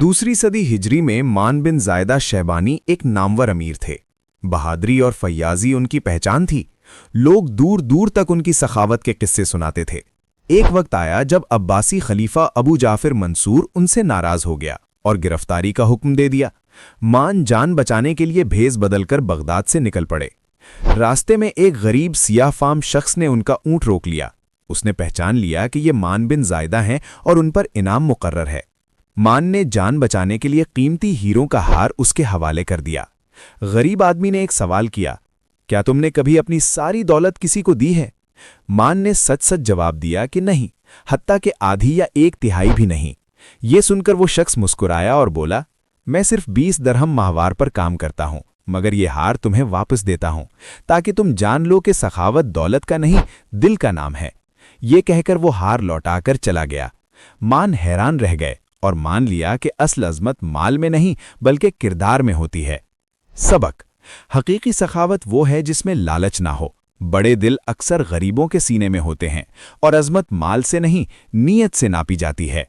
दूसरी सदी हिजरी में मान बिन जायदा शैबानी एक नामवर अमीर थे। बहादुरी और फैयाजी उनकी पहचान थी। लोग दूर दूर तक उनकी सखावत के किस्से सुनाते थे। एक वक्त आया जब अब्बासी खलीफा अबू जाफिर मंसूर उनसे नाराज हो गया और गिरफ्तारी का हुक्म दे दिया। मान जान बचाने के लिए भेस बदलकर बगदाद से निकल पड़े। रास्ते में एक गरीब सियाह फाम शख्स ने उनका ऊंट रोक लिया। उसने पहचान लिया कि ये मान बिन जायदा हैं और उन पर इनाम मुकर्रर है। मान ने जान बचाने के लिए कीमती हीरों का हार उसके हवाले कर दिया। गरीब आदमी ने एक सवाल किया, क्या तुमने कभी अपनी सारी दौलत किसी को दी है? मान ने सच सच जवाब दिया कि नहीं, हत्ता के आधी या 1/3 भी नहीं। ये सुनकर वो शख्स मुस्कुराया और बोला, मैं सिर्फ 20 दरहम माहवार पर काम करता हूं, मगर ये हार तुम्हें वापस देता हूं ताकि तुम जान लो कि सखावत दौलत का नहीं, दिल का नाम है। ये कहकर वो हार लौटाकर चला गया। मान हैरान रह गए और मान लिया कि असल अज़मत माल में नहीं बल्कि किरदार में होती है। सबक: हकीकी सखावत वो है जिसमें लालच ना हो। बड़े दिल अक्सर गरीबों के सीने में होते हैं और अज़मत माल से नहीं, नीयत से नापी जाती है।